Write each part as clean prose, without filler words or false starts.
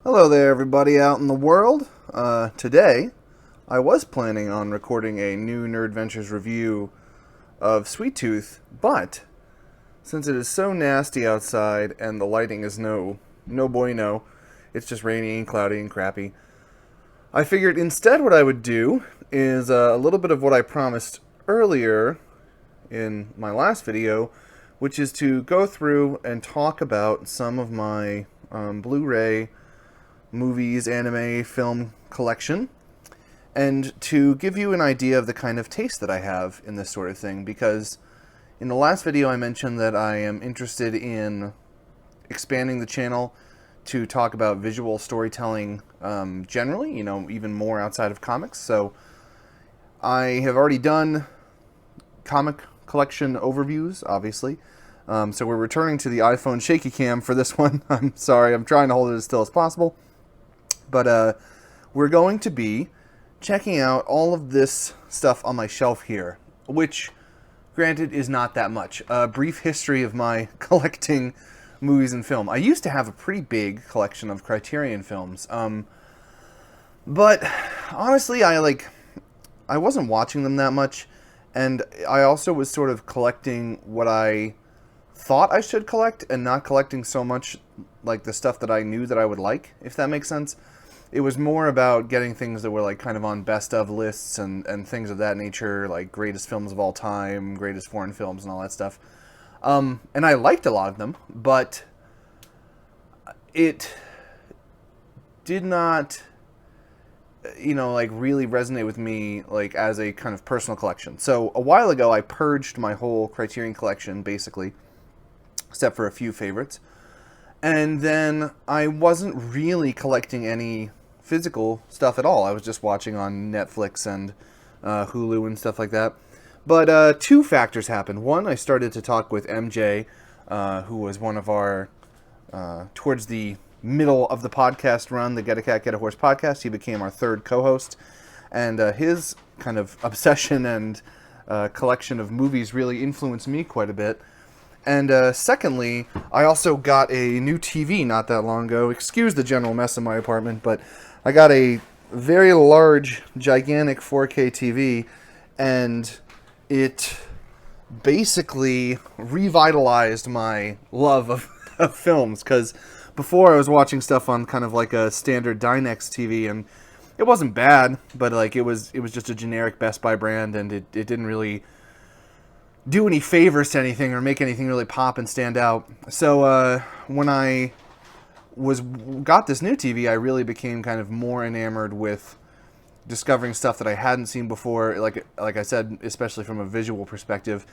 Hello there, everybody out in the world. Today, I was planning on recording a new Nerd Ventures review of Sweet Tooth, but since it is so nasty outside and the lighting is no bueno, it's just rainy and cloudy and crappy, I figured instead what I would do is a little bit of what I promised earlier in my last video, which is to go through and talk about some of my Blu-ray movies, anime, film collection, and to give you an idea of the kind of taste that I have in this sort of thing, because in the last video I mentioned that I am interested in expanding the channel to talk about visual storytelling generally, even more outside of comics. So I have already done comic collection overviews, obviously. So we're returning to the iPhone shaky cam for this one. I'm sorry, I'm trying to hold it as still as possible. But we're going to be checking out all of this stuff on my shelf here, which, granted, is not that much. A brief history of my collecting movies and film. I used to have a pretty big collection of Criterion films, but honestly, I wasn't watching them that much, and I also was sort of collecting what I thought I should collect, and not collecting so much like the stuff that I knew that I would like, if that makes sense. It was more about getting things that were like kind of on best of lists and things of that nature, like greatest films of all time, greatest foreign films, and all that stuff. And I liked a lot of them, but it did not, really resonate with me like as a kind of personal collection. So a while ago, I purged my whole Criterion collection, basically, except for a few favorites. And then I wasn't really collecting any physical stuff at all. I was just watching on Netflix and Hulu and stuff like that. But two factors happened. One, I started to talk with MJ, who was one of our, towards the middle of the podcast run, the Get a Cat, Get a Horse podcast. He became our third co-host. And his kind of obsession and collection of movies really influenced me quite a bit. And secondly, I also got a new TV not that long ago. Excuse the general mess in my apartment, but I got a very large, gigantic 4K TV, and it basically revitalized my love of films, because before I was watching stuff on kind of like a standard Dynex TV, and it wasn't bad, but like it was just a generic Best Buy brand, and it didn't really do any favors to anything or make anything really pop and stand out. So when I got this new TV, I really became kind of more enamored with discovering stuff that I hadn't seen before, like I said, especially from a visual perspective.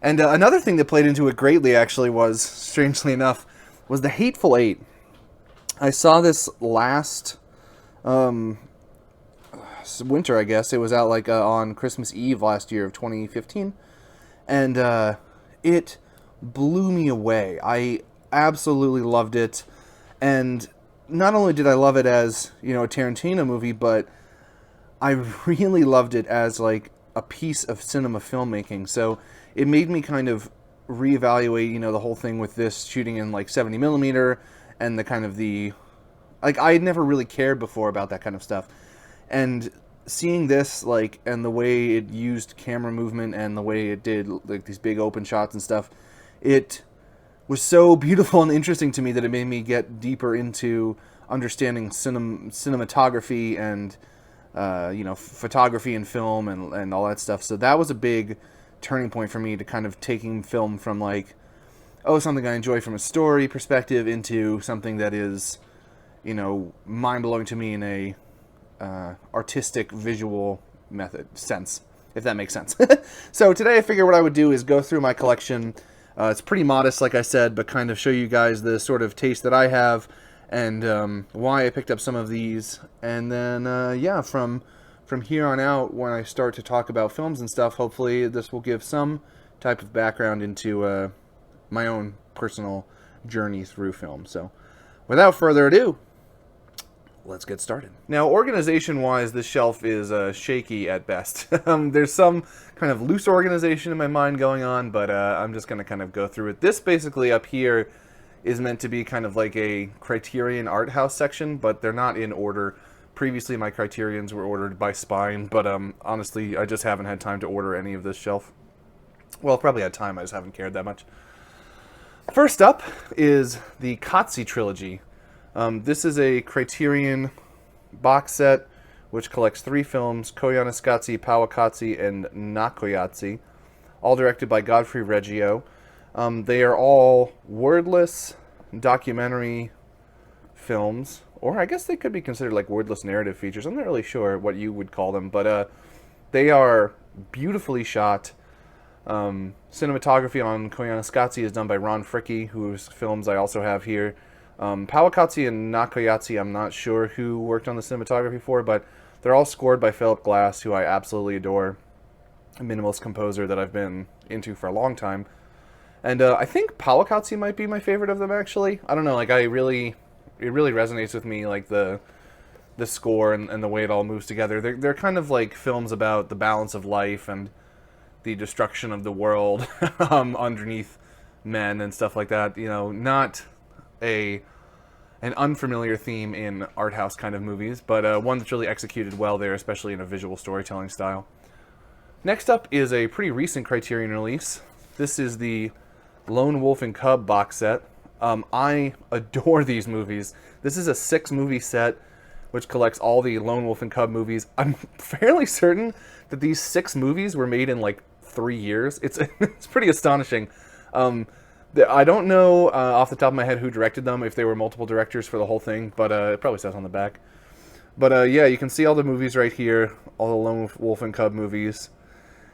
And another thing that played into it greatly, actually, was, strangely enough, was The Hateful Eight. I saw this last winter, I guess. It was out on Christmas Eve last year of 2015. And it blew me away. I absolutely loved it. And not only did I love it as, a Tarantino movie, but I really loved it as like a piece of cinema filmmaking. So it made me kind of reevaluate, the whole thing with this shooting in like 70 millimeter and the kind of I had never really cared before about that kind of stuff. And seeing this, and the way it used camera movement and the way it did, these big open shots and stuff, it was so beautiful and interesting to me that it made me get deeper into understanding cinematography and, photography and film and all that stuff. So that was a big turning point for me, to kind of taking film from something I enjoy from a story perspective into something that is, mind-blowing to me in a artistic visual sense, if that makes sense. So today I figured what I would do is go through my collection. It's pretty modest, like I said, but kind of show you guys the sort of taste that I have and why I picked up some of these. And then, from here on out, when I start to talk about films and stuff, hopefully this will give some type of background into my own personal journey through film. So without further ado, let's get started. Now, organization-wise, this shelf is shaky at best. There's some kind of loose organization in my mind going on, but I'm just going to kind of go through it. This basically up here is meant to be kind of like a Criterion art house section, but they're not in order. Previously, my Criterions were ordered by Spine, but honestly, I just haven't had time to order any of this shelf. Well, probably had time, I just haven't cared that much. First up is the Qatsi trilogy. This is a Criterion box set which collects 3 films, Koyaanisqatsi, Powakatsi, and Nakoyatsi, all directed by Godfrey Reggio. They are all wordless documentary films, or I guess they could be considered like wordless narrative features. I'm not really sure what you would call them, but they are beautifully shot. Cinematography on Koyaanisqatsi is done by Ron Fricke, whose films I also have here. Powakatsi and Nakoyatsi, I'm not sure who worked on the cinematography for, but they're all scored by Philip Glass, who I absolutely adore. A minimalist composer that I've been into for a long time. And I think Powakatsi might be my favorite of them, actually. I don't know, like, it really resonates with me, like, the score and the way it all moves together. They're kind of like films about the balance of life and the destruction of the world underneath men and stuff like that. You know, not an unfamiliar theme in art house kind of movies, but one that's really executed well there, especially in a visual storytelling style. Next up is a pretty recent Criterion release. This is the Lone Wolf and Cub box set. I adore these movies. This is a 6-movie set which collects all the Lone Wolf and Cub movies. I'm fairly certain that these 6 movies were made in like 3 years. It's pretty astonishing. I don't know off the top of my head who directed them, if they were multiple directors for the whole thing, but it probably says on the back. But yeah, you can see all the movies right here, all the Lone Wolf and Cub movies.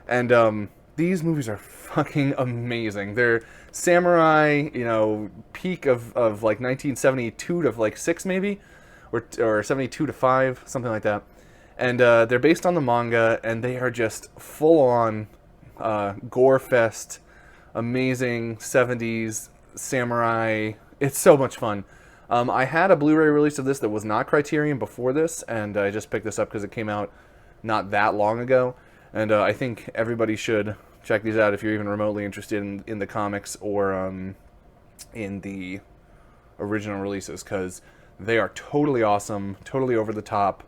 And these movies are fucking amazing. They're samurai, you know, peak of like 1972 to like 6 maybe, or 72 to 5, something like that. And they're based on the manga, and they are just full-on gore fest, amazing 70s samurai. It's so much fun. I had a Blu-ray release of this that was not Criterion before this, and I just picked this up because it came out not that long ago. And I think everybody should check these out if you're even remotely interested in the comics or in the original releases, because they are totally awesome, totally over the top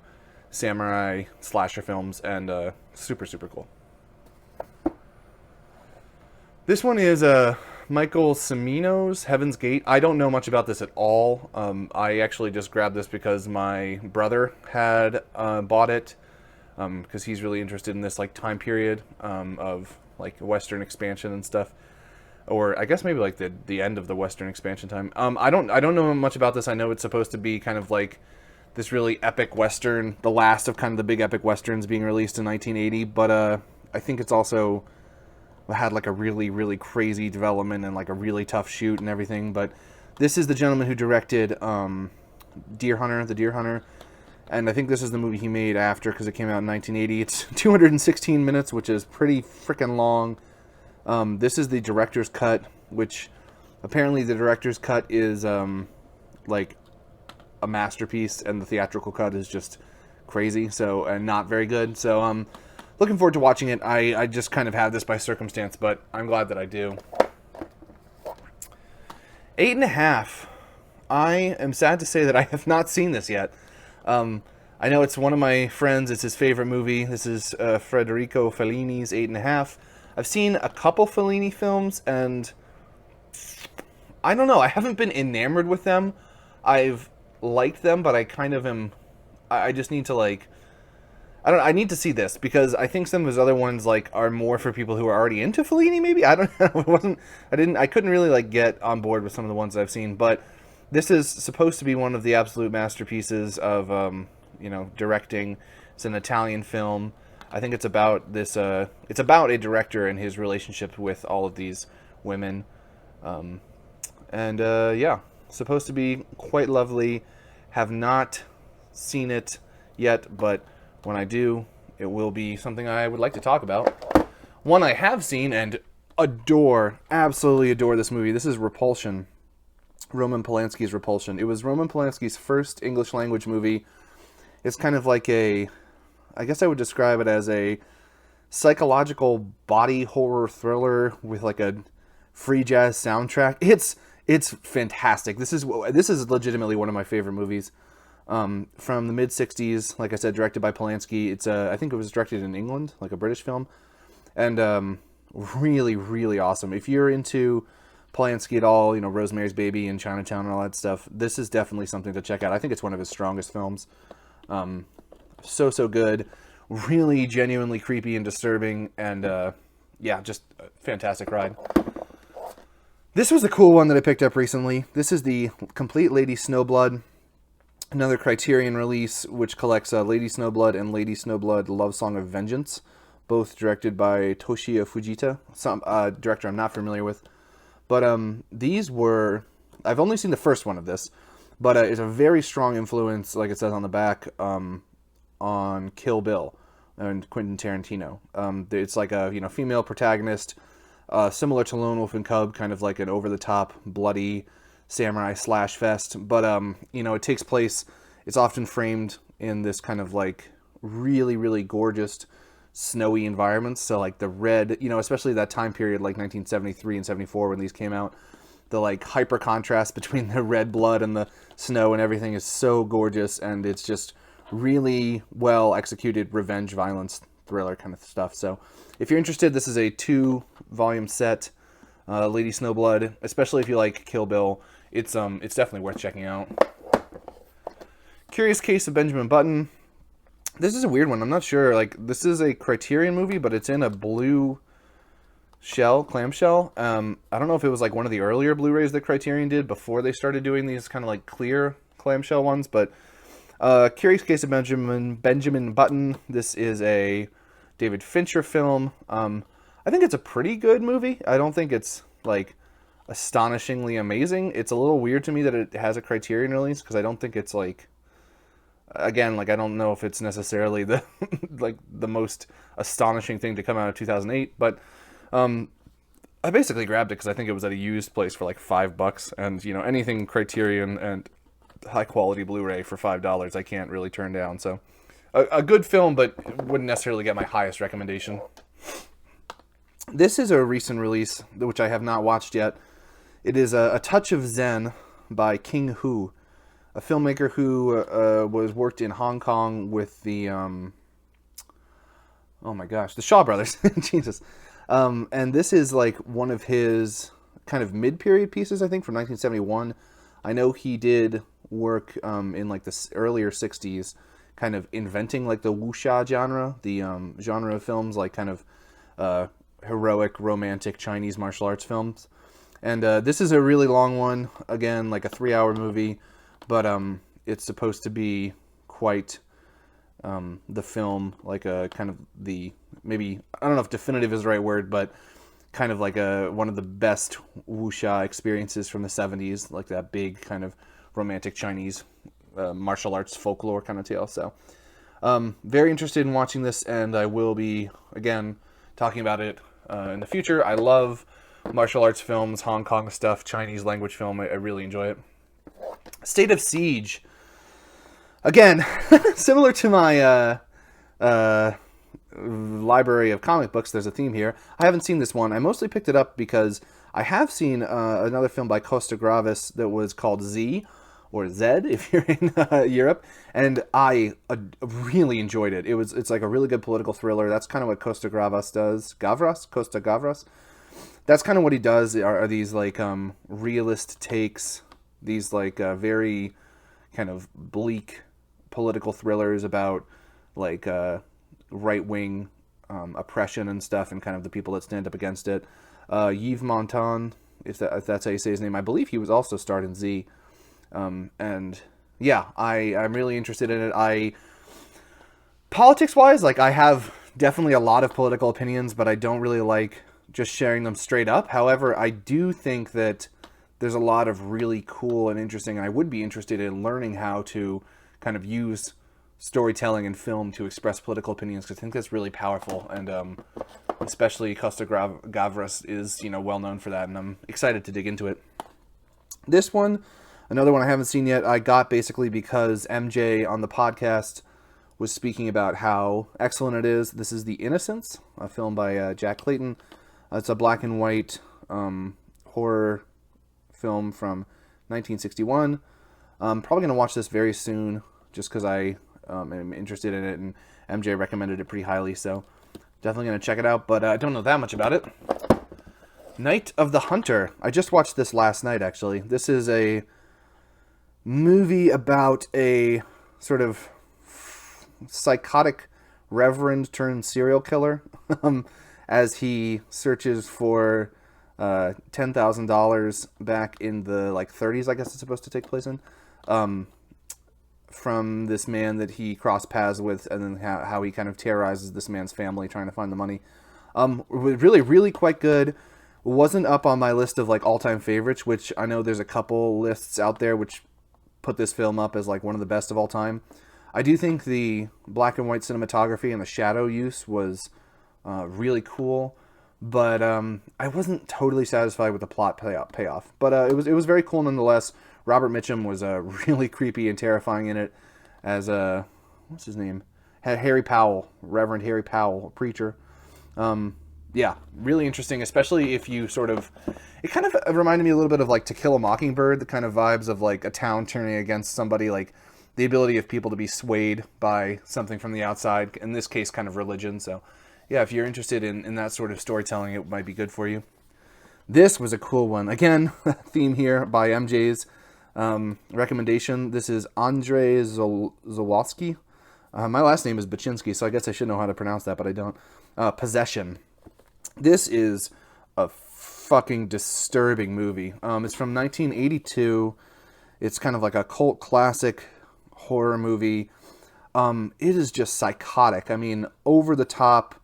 samurai slasher films, and super, super cool. This one is Michael Cimino's Heaven's Gate. I don't know much about this at all. I actually just grabbed this because my brother had bought it, because he's really interested in this like time period of like Western expansion and stuff, or I guess maybe like the end of the Western expansion time. I don't know much about this. I know it's supposed to be kind of like this really epic Western, the last of kind of the big epic Westerns being released in 1980, but I think it's also had like a really, really crazy development and like a really tough shoot and everything. But this is the gentleman who directed The Deer Hunter, and I think this is the movie he made after, because it came out in 1980. It's 216 minutes, which is pretty freaking long. This is the director's cut, which apparently the director's cut is like a masterpiece, and the theatrical cut is just crazy, so, and not very good. So looking forward to watching it. I just kind of have this by circumstance, but I'm glad that I do. 8.5. I am sad to say that I have not seen this yet. I know it's one of my friends. It's his favorite movie. This is Federico Fellini's 8.5. I've seen a couple Fellini films, and I don't know. I haven't been enamored with them. I've liked them, but I kind of am. I just need to like. I need to see this, because I think some of his other ones like are more for people who are already into Fellini. Maybe, I don't know. I couldn't really like get on board with some of the ones I've seen, but this is supposed to be one of the absolute masterpieces of directing. It's an Italian film. I think it's about this. It's about a director and his relationship with all of these women, yeah, supposed to be quite lovely. Have not seen it yet, but when I do, it will be something I would like to talk about. One I have seen and adore, absolutely adore this movie. This is Repulsion. Roman Polanski's Repulsion. It was Roman Polanski's first English language movie. It's kind of like I guess I would describe it as a psychological body horror thriller with like a free jazz soundtrack. It's fantastic. This is legitimately one of my favorite movies. From the mid '60s, like I said, directed by Polanski. It's I think it was directed in England, like a British film, and really, really awesome. If you're into Polanski at all, Rosemary's Baby and Chinatown and all that stuff, this is definitely something to check out. I think it's one of his strongest films. So good, really genuinely creepy and disturbing, and yeah, just a fantastic ride. This was a cool one that I picked up recently. This is the Complete Lady Snowblood, another Criterion release, which collects Lady Snowblood and Lady Snowblood Love Song of Vengeance, both directed by Toshiya Fujita, some director I'm not familiar with. But these were... I've only seen the first one of this, but it's a very strong influence, like it says on the back, on Kill Bill and Quentin Tarantino. It's like a female protagonist, similar to Lone Wolf and Cub, kind of like an over-the-top, bloody samurai slash fest, but it takes place, it's often framed in this kind of like really, really gorgeous snowy environments. So like the red, especially that time period, like 1973 and 74 when these came out, the like hyper contrast between the red blood and the snow and everything is so gorgeous, and it's just really well executed revenge violence thriller kind of stuff. So if you're interested, this is a 2-volume set. Lady Snowblood, especially if you like Kill Bill, it's definitely worth checking out. Curious Case of Benjamin Button. This is a weird one. I'm not sure. Like, this is a Criterion movie, but it's in a blue clamshell. I don't know if it was like one of the earlier Blu-rays that Criterion did before they started doing these kind of like clear clamshell ones. But Curious Case of Benjamin Button. This is a David Fincher film. I think it's a pretty good movie. I don't think it's like astonishingly amazing. It's a little weird to me that it has a Criterion release, because I don't think it's like, again, like I don't know if it's necessarily the like the most astonishing thing to come out of 2008, but I basically grabbed it because I think it was at a used place for like $5, and anything Criterion and high quality Blu-ray for $5 I can't really turn down. So a good film, but wouldn't necessarily get my highest recommendation. This is a recent release, which I have not watched yet. It is A Touch of Zen by King Hu, a filmmaker who worked in Hong Kong with the, oh my gosh, the Shaw Brothers. Jesus. And this is like one of his kind of mid-period pieces, I think, from 1971. I know he did work in like the earlier 60s, kind of inventing like the wuxia genre, the genre of films, like kind of heroic, romantic Chinese martial arts films. And this is a really long one, again, like a 3-hour movie, but it's supposed to be quite the film, like a kind of the, maybe, I don't know if definitive is the right word, but kind of like one of the best wuxia experiences from the 70s, like that big kind of romantic Chinese martial arts folklore kind of tale. So very interested in watching this, and I will be, again, talking about it in the future. I love martial arts films, Hong Kong stuff, Chinese language film. I really enjoy it. State of Siege. Again, similar to my library of comic books, there's a theme here. I haven't seen this one. I mostly picked it up because I have seen another film by Costa Gravis that was called Z, or Zed if you're in Europe, and I really enjoyed it. It's like a really good political thriller. That's kind of what Costa Gavras does. Costa Gavras. That's kind of what he does. Are these like realist takes, these like very kind of bleak political thrillers about like right-wing oppression and stuff, and kind of the people that stand up against it. Yves Montand, if that's how you say his name, I believe he was also starred in Z. And yeah, I'm really interested in it. Politics-wise, like I have definitely a lot of political opinions, but I don't really like just sharing them straight up. However, I do think that there's a lot of really cool and interesting, and I would be interested in learning how to kind of use storytelling and film to express political opinions, because I think that's really powerful, and especially Costa Gavras is, well known for that, and I'm excited to dig into it. This one, another one I haven't seen yet, I got basically because MJ on the podcast was speaking about how excellent it is. This is The Innocents, a film by Jack Clayton. It's a black and white horror film from 1961. I'm probably going to watch this very soon just because I am interested in it, and MJ recommended it pretty highly, so definitely going to check it out, but I don't know that much about it. Night of the Hunter. I just watched this last night, actually. This is a movie about a sort of psychotic reverend turned serial killer as he searches for $10,000 back in the 30s, I guess it's supposed to take place in, from this man that he crossed paths with, and then how he kind of terrorizes this man's family trying to find the money. Really, really quite good. Wasn't up on my list of all-time favorites, which I know there's a couple lists out there which put this film up as one of the best of all time. I do think the black and white cinematography and the shadow use was really cool, but I wasn't totally satisfied with the plot payoff. But it was very cool nonetheless. Robert Mitchum was really creepy and terrifying in it as what's his name? Harry Powell, Reverend Harry Powell, a preacher. Yeah, really interesting, especially if you it kind of reminded me a little bit of To Kill a Mockingbird, the kind of vibes of a town turning against somebody, the ability of people to be swayed by something from the outside, in this case kind of religion. So yeah, if you're interested in that sort of storytelling, it might be good for you. This was a cool one. Again, theme here by MJ's recommendation. This is Andrei Zawalski. My last name is Baczynski, so I guess I should know how to pronounce that, but I don't. Possession. This is a fucking disturbing movie. It's from 1982. It's kind of like a cult classic horror movie. It is just psychotic. I mean, over the top,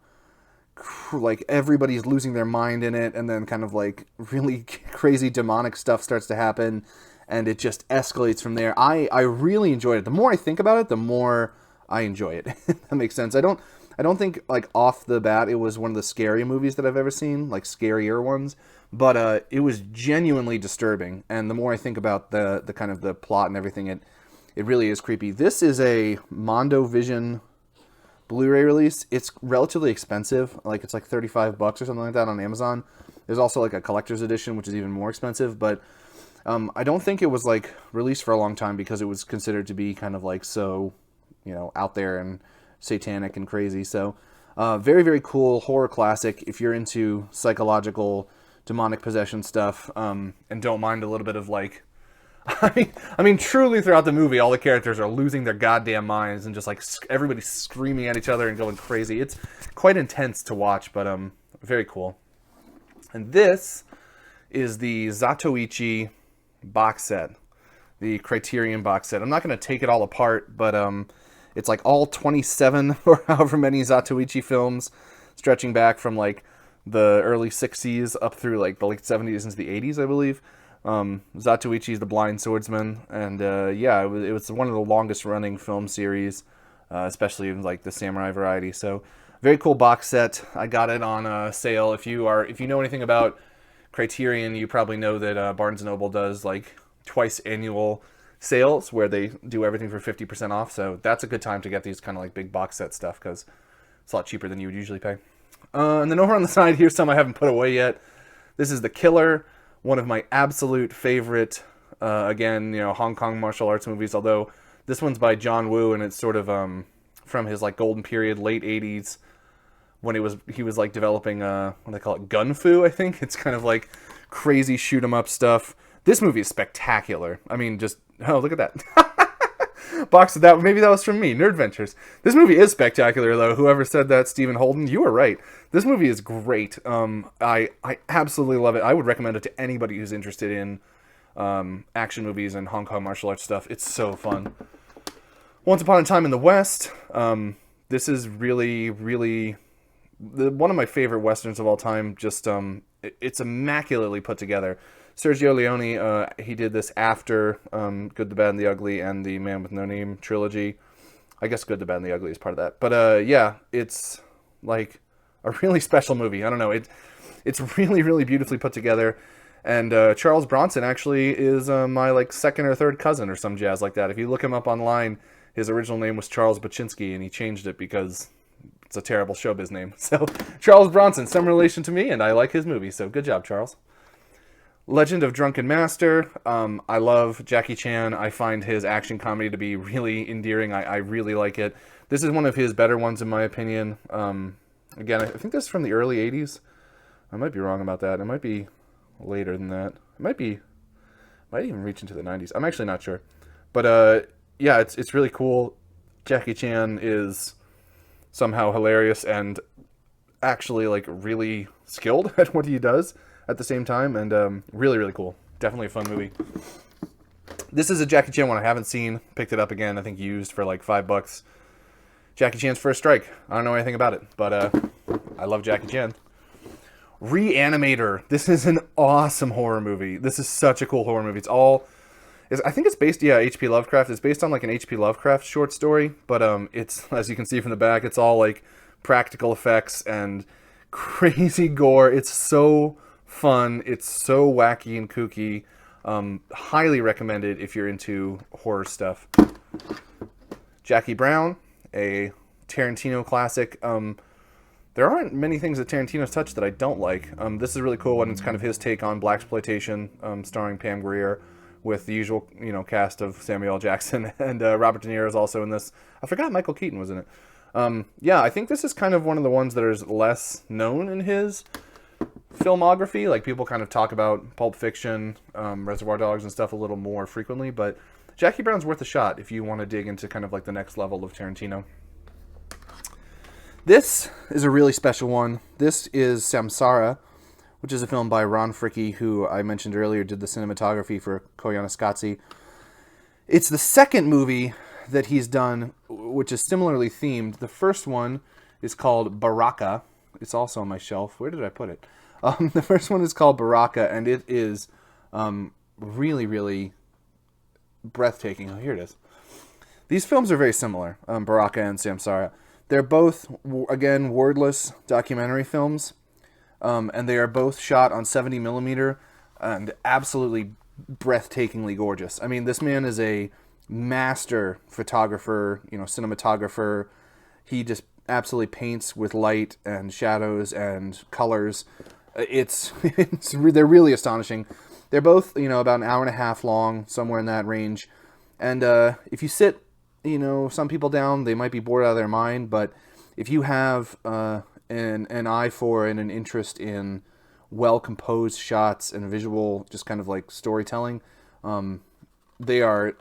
everybody's losing their mind in it, and then kind of really crazy demonic stuff starts to happen, and it just escalates from there. I really enjoyed it. The more I think about it, the more I enjoy it. That makes sense. I don't think off the bat it was one of the scary movies that I've ever seen, scarier ones, but it was genuinely disturbing. And the more I think about the kind of the plot and everything, it really is creepy. This is a Mondo Vision Blu-ray release. It's relatively expensive, it's $35 or something like that on Amazon. There's also a collector's edition, which is even more expensive, but I don't think it was released for a long time because it was considered to be kind of so, out there and satanic and crazy. So very, very cool horror classic if you're into psychological demonic possession stuff, and don't mind a little bit of I mean truly throughout the movie all the characters are losing their goddamn minds and just everybody's screaming at each other and going crazy. It's quite intense to watch, but very cool. And this is the Zatoichi box set, the Criterion box set. I'm not going to take it all apart, but it's all 27 or however many Zatoichi films, stretching back from the early 60s up through the late 70s into the 80s, I believe. Zatoichi's The Blind Swordsman, and yeah, it was one of the longest running film series, especially in the samurai variety. So very cool box set. I got it on sale. If you know anything about Criterion, you probably know that Barnes & Noble does twice annual sales where they do everything for 50% off. So that's a good time to get these kind of big box set stuff because it's a lot cheaper than you would usually pay. And then over on the side, here's some I haven't put away yet. This is The Killer, one of my absolute favorite, again, Hong Kong martial arts movies, although this one's by John Woo, and it's sort of from his golden period, late 80s, when he was developing what do they call it, gun fu, I think. It's kind of crazy shoot 'em up stuff. This movie is spectacular. I mean, just look at that. Box of that. Maybe that was from me. Nerd Ventures. This movie is spectacular, though. Whoever said that, Stephen Holden, you were right. This movie is great. I absolutely love it. I would recommend it to anybody who's interested in action movies and Hong Kong martial arts stuff. It's so fun. Once Upon a Time in the West. This is really, really one of my favorite westerns of all time. Just it's immaculately put together. Sergio Leone, he did this after Good, the Bad, and the Ugly and the Man with No Name trilogy. I guess Good, the Bad, and the Ugly is part of that. But yeah, it's a really special movie. I don't know. It's really, really beautifully put together. And Charles Bronson actually is my second or third cousin or some jazz like that. If you look him up online, his original name was Charles Baczynski, and he changed it because it's a terrible showbiz name. So Charles Bronson, some relation to me, and I like his movie. So good job, Charles. Legend of Drunken Master. I love Jackie Chan. I find his action comedy to be really endearing. I really like it. This is one of his better ones in my opinion. Again, I think this is from the early 80s. I might be wrong about that. It might be later than that. It might even reach into the 90s. I'm actually not sure. But yeah, it's really cool. Jackie Chan is somehow hilarious and actually like really skilled at what he does at the same time, and really, really cool. Definitely a fun movie. This is a Jackie Chan one I haven't seen. Picked it up again, I think used for like $5. Jackie Chan's First Strike. I don't know anything about it, but I love Jackie Chan. Reanimator. This is an awesome horror movie. This is such a cool horror movie. I think it's based, H.P. Lovecraft. It's based on like an H.P. Lovecraft short story, but it's, as you can see from the back, it's all like practical effects and crazy gore. It's so fun. It's so wacky and kooky. Highly recommended if you're into horror stuff. Jackie Brown, a Tarantino classic. There aren't many things that Tarantino's touched that I don't like. This is a really cool one. It's kind of his take on blaxploitation, starring Pam Grier, with the usual, cast of Samuel L. Jackson, and Robert De Niro is also in this. I forgot Michael Keaton was in it. I think this is kind of one of the ones that is less known in his filmography. Like, people kind of talk about Pulp Fiction, Reservoir Dogs and stuff a little more frequently, but Jackie Brown's worth a shot if you want to dig into kind of like the next level of Tarantino. This is a really special one. This is Samsara, which is a film by Ron Fricke, who I mentioned earlier did the cinematography for Koyaanisqatsi. It's the second movie that he's done, which is similarly themed. The first one is called Baraka. It's also on my shelf. Where did I put it? The first one is called Baraka, and it is really, really breathtaking. Oh, here it is. These films are very similar, Baraka and Samsara. They're both, again, wordless documentary films, and they are both shot on 70 millimeter and absolutely breathtakingly gorgeous. I mean, this man is a master photographer, cinematographer. He just absolutely paints with light and shadows and colors. They're really astonishing. They're both, about an hour and a half long, somewhere in that range. And if you sit, some people down, they might be bored out of their mind. But if you have an eye for and an interest in well-composed shots and visual, just kind of like storytelling, they are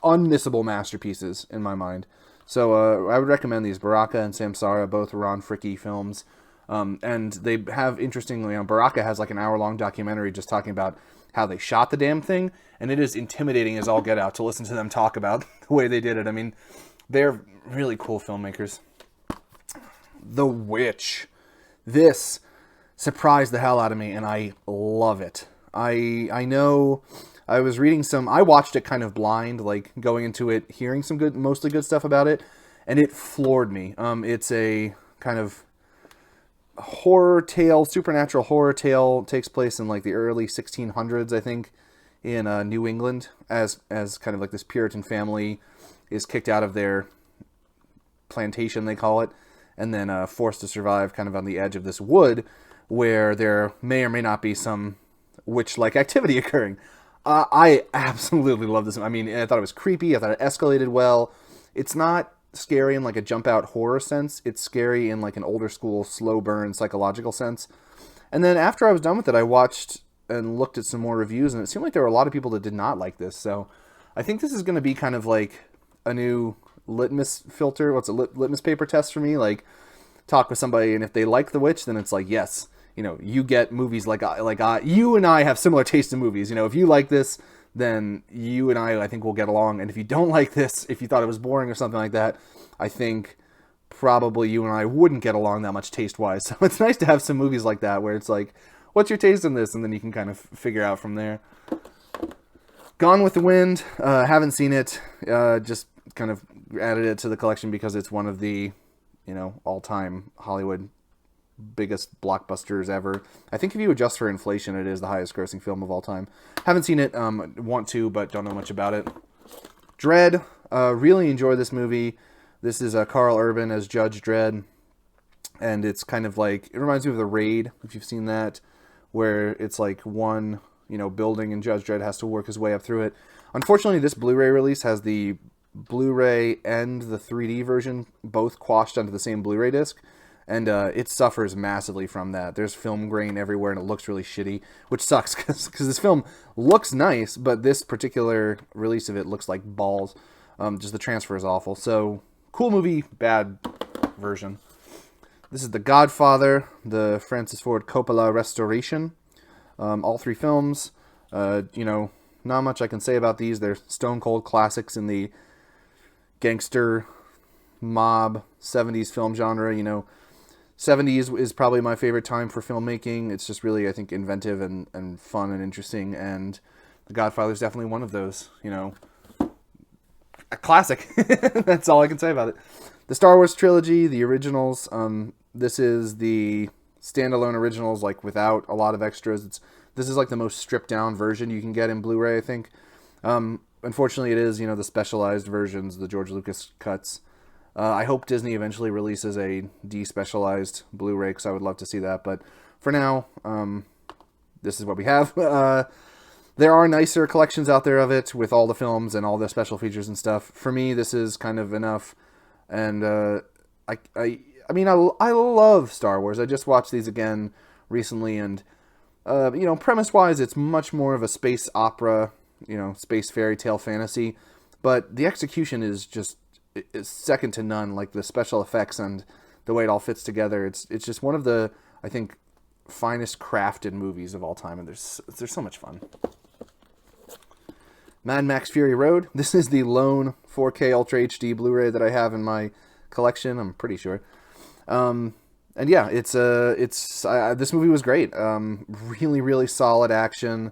unmissable masterpieces in my mind. So I would recommend these, Baraka and Samsara, both Ron Fricke films. And they have, interestingly, Baraka has like an hour-long documentary just talking about how they shot the damn thing, and it is intimidating as all get out to listen to them talk about the way they did it. I mean, they're really cool filmmakers. The Witch. This surprised the hell out of me, and I love it. I know I was reading I watched it kind of blind, like going into it, hearing some mostly good stuff about it, and it floored me. It's a kind of horror tale, supernatural horror tale, takes place in like the early 1600s, I think, in New England, as kind of like this Puritan family is kicked out of their plantation, they call it, and then forced to survive kind of on the edge of this wood where there may or may not be some witch-like activity occurring. I absolutely love this. I mean, I thought it was creepy. I thought it escalated well. It's not scary in like a jump out horror sense. It's scary in like an older school slow burn psychological sense. And then after I was done with it, I watched and looked at some more reviews, and it seemed like there were a lot of people that did not like this. So I think this is going to be kind of like a new litmus filter. What's a litmus paper test for me? Like, talk with somebody, and if they like The Witch, then it's like, yes, you get movies like you and I have similar taste in movies. If you like this, then you and I think we'll get along. And if you don't like this, if you thought it was boring or something like that, I think probably you and I wouldn't get along that much taste-wise. So it's nice to have some movies like that where it's like, what's your taste in this? And then you can kind of figure out from there. Gone with the Wind. Haven't seen it. Just kind of added it to the collection because it's one of the, all-time Hollywood biggest blockbusters ever. I think if you adjust for inflation, it is the highest grossing film of all time. Haven't seen it, want to, but don't know much about it. Dredd, really enjoy this movie. This is Carl Urban as Judge Dredd, and it's kind of like, it reminds me of The Raid, if you've seen that, where it's like one building, and Judge Dredd has to work his way up through it. Unfortunately, this Blu-ray release has the Blu-ray and the 3D version both quashed onto the same Blu-ray disc, and it suffers massively from that. There's film grain everywhere, and it looks really shitty, which sucks, because this film looks nice, but this particular release of it looks like balls. Just the transfer is awful. So, cool movie, bad version. This is The Godfather, the Francis Ford Coppola restoration. All three films, not much I can say about these. They're stone cold classics in the gangster mob 70s film genre. 70s is probably my favorite time for filmmaking. It's just really, I think, inventive and fun and interesting, and The Godfather is definitely one of those, a classic. That's all I can say about it. The Star Wars trilogy, the originals, this is the standalone originals, like without a lot of extras. This is like the most stripped down version you can get in Blu-ray, I think. Unfortunately, it is, the specialized versions, the George Lucas cuts. I hope Disney eventually releases a despecialized Blu-ray, because I would love to see that. But for now, this is what we have. There are nicer collections out there of it with all the films and all the special features and stuff. For me, this is kind of enough. And I love Star Wars. I just watched these again recently, and premise-wise, it's much more of a space opera, space fairy tale fantasy. But the execution is second to none. Like the special effects and the way it all fits together. It's just one of the, I think, finest crafted movies of all time, and there's so much fun. Mad Max Fury Road. This is the lone 4K Ultra HD Blu-ray that I have in my collection, I'm pretty sure. And yeah, this movie was great. Really, really solid action.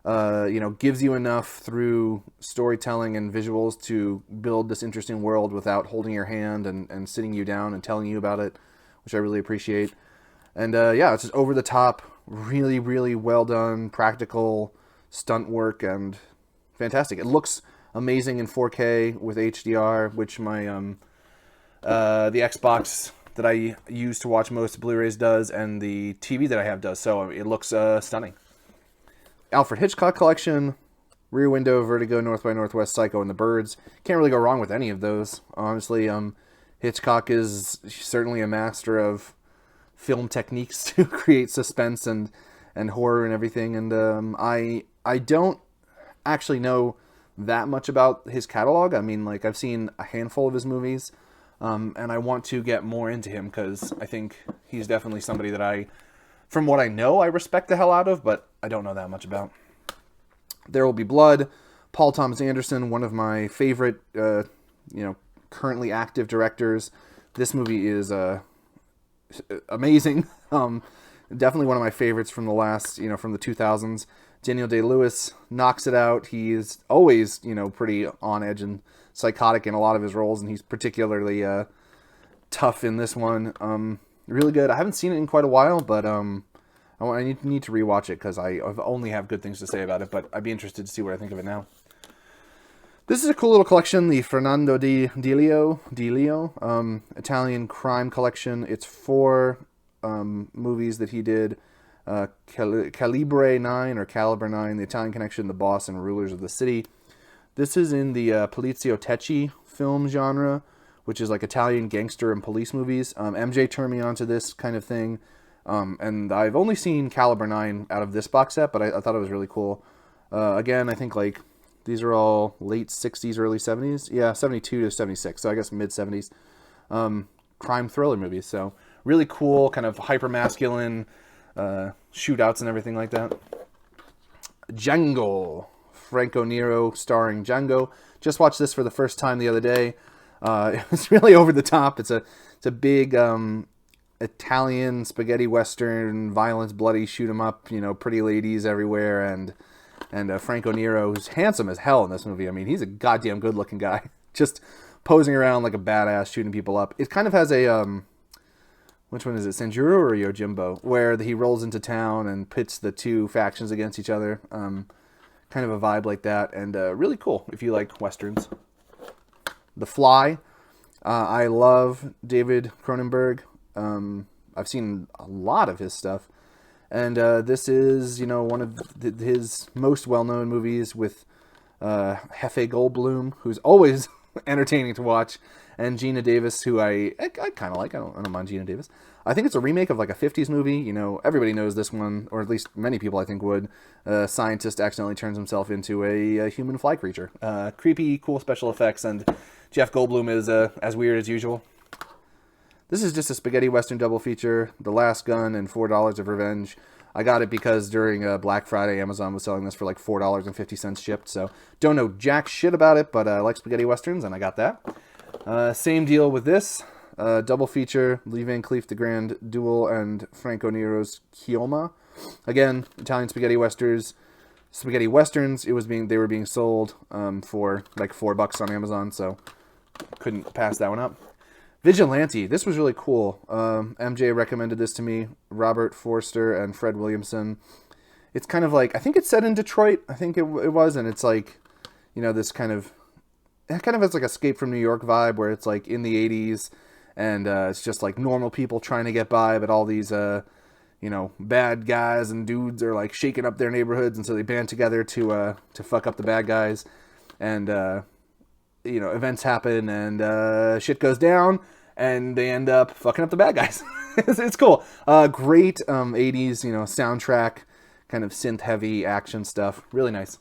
Gives you enough through storytelling and visuals to build this interesting world without holding your hand and sitting you down and telling you about it, which I really appreciate. And it's just over the top, really, really well done, practical stunt work, and fantastic. It looks amazing in 4K with HDR, which my the Xbox that I use to watch most Blu-rays does, and the TV that I have does. So it looks stunning. Alfred Hitchcock collection, Rear Window, Vertigo, North by Northwest, Psycho, and The Birds. Can't really go wrong with any of those, honestly. Hitchcock is certainly a master of film techniques to create suspense and horror and everything. And I don't actually know that much about his catalog. I mean, like, I've seen a handful of his movies, and I want to get more into him, because I think he's definitely somebody that from what I know, I respect the hell out of, but I don't know that much about. There Will Be Blood, Paul Thomas Anderson, one of my favorite, currently active directors. This movie is amazing. Definitely one of my favorites from the last, from the 2000s. Daniel Day-Lewis knocks it out. He is always, pretty on edge and psychotic in a lot of his roles, and he's particularly tough in this one. Really good. I haven't seen it in quite a while, but I need to rewatch it, because I only have good things to say about it, but I'd be interested to see what I think of it now. This is a cool little collection, the Fernando Di Leo, Italian crime collection. It's 4 movies that he did. Calibre 9, The Italian Connection, The Boss, and Rulers of the City. This is in the Polizio Tecci film genre, which is like Italian gangster and police movies. MJ turned me on to this kind of thing. And I've only seen Caliber 9 out of this box set, but I thought it was really cool. Again, I think like these are all late 60s, early 70s. Yeah, 72 to 76, so I guess mid-70s. Crime thriller movies, so really cool, kind of hyper-masculine shootouts and everything like that. Django. Franco Nero starring Django. Just watched this for the first time the other day. It's really over the top. It's a big Italian spaghetti western, violence, bloody, shoot 'em up, pretty ladies everywhere, and Franco Nero, who's handsome as hell in this movie. I mean, he's a goddamn good looking guy, just posing around like a badass, shooting people up. It kind of has a which one is it, Sanjuro or Yojimbo, where he rolls into town and pits the two factions against each other. Kind of a vibe like that, and really cool if you like westerns. The Fly. I love David Cronenberg. I've seen a lot of his stuff, And this is, you know, one of his most well-known movies with Hefe Goldblum, who's always entertaining to watch, and Gina Davis, who I kind of like. I don't mind Gina Davis. I think it's a remake of like a 50s movie. You know, everybody knows this one, or at least many people I think would. A scientist accidentally turns himself into a human fly creature. Creepy, cool special effects, and Jeff Goldblum is as weird as usual. This is just a spaghetti western double feature, The Last Gun and $4 of Revenge. I got it because during Black Friday, Amazon was selling this for like $4.50 shipped, so don't know jack shit about it, but I like spaghetti westerns, and I got that. Same deal with this. Double feature, Lee Van Cleef the Grand Duel and Franco Nero's Chioma. Again, Italian spaghetti westerns. They were being sold for like $4 on Amazon, so couldn't pass that one up. Vigilante. This was really cool. MJ recommended this to me. Robert Forster and Fred Williamson. It's kind of like, I think it's set in Detroit. I think it was, and it's like, you know, this kind of, it kind of has like Escape from New York vibe, where it's like in the 80s, and it's just like normal people trying to get by, but all these, you know, bad guys and dudes are like shaking up their neighborhoods, and so they band together to fuck up the bad guys, and you know, events happen, and shit goes down, and they end up fucking up the bad guys. It's cool. Great 80s, you know, soundtrack, kind of synth-heavy action stuff. Really nice.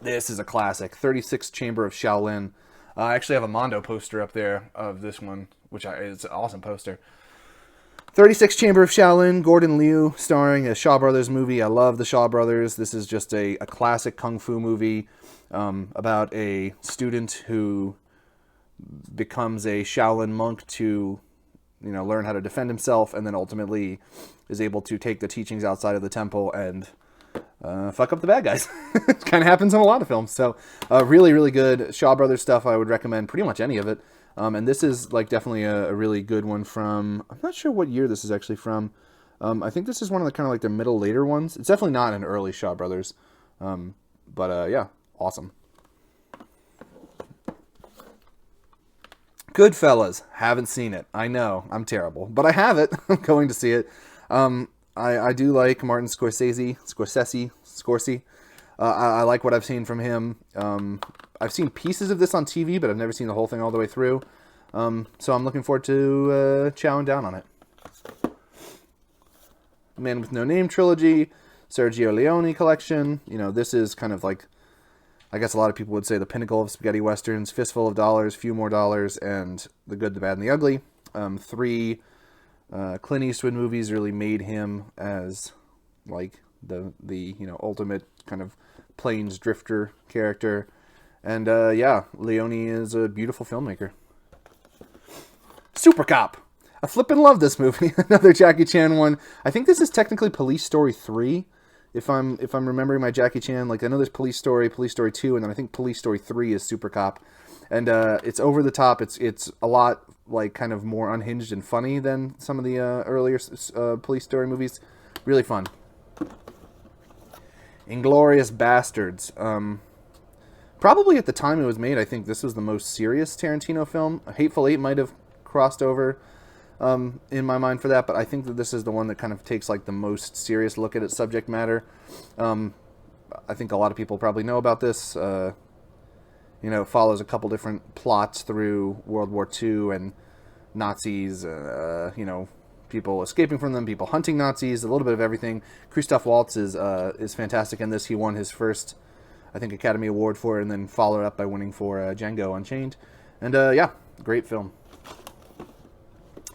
This is a classic. 36 Chamber of Shaolin. I actually have a Mondo poster up there of this one, which is an awesome poster. 36 Chamber of Shaolin, Gordon Liu, starring a Shaw Brothers movie. I love the Shaw Brothers. This is just a classic kung fu movie about a student who becomes a Shaolin monk to, you know, learn how to defend himself, and then ultimately is able to take the teachings outside of the temple and fuck up the bad guys. It kind of happens in a lot of films. So really, really good Shaw Brothers stuff. I would recommend pretty much any of it. And this is like definitely a really good one from, I'm not sure what year this is actually from. I think this is one of the kind of like the middle later ones. It's definitely not an early Shaw Brothers. But yeah, awesome. Goodfellas. Haven't seen it. I know. I'm terrible. But I have it. I'm going to see it. I do like Martin Scorsese. I like what I've seen from him. I've seen pieces of this on TV, but I've never seen the whole thing all the way through. So I'm looking forward to chowing down on it. Man with No Name trilogy, Sergio Leone collection. You know, this is kind of like, I guess a lot of people would say the pinnacle of spaghetti westerns. Fistful of Dollars, Few More Dollars, and The Good, the Bad, and the Ugly. 3 Clint Eastwood movies really made him as like the you know, ultimate kind of plains drifter character. And yeah, Leone is a beautiful filmmaker. Super Cop. I flippin' love this movie. Another Jackie Chan one. I think this is technically Police Story 3. If I'm remembering my Jackie Chan, like I know there's Police Story 2, and then I think Police Story 3 is Super Cop. And it's over the top. It's a lot like kind of more unhinged and funny than some of the earlier Police Story movies. Really fun. Inglourious Bastards. Probably at the time it was made, I think this was the most serious Tarantino film. Hateful Eight might have crossed over in my mind for that, but I think that this is the one that kind of takes like the most serious look at its subject matter. I think a lot of people probably know about this. You know, it follows a couple different plots through World War II and Nazis, you know, people escaping from them, people hunting Nazis, a little bit of everything. Christoph Waltz is fantastic in this. He won his first, I think, Academy Award for it, and then followed up by winning for Django Unchained. And yeah, great film.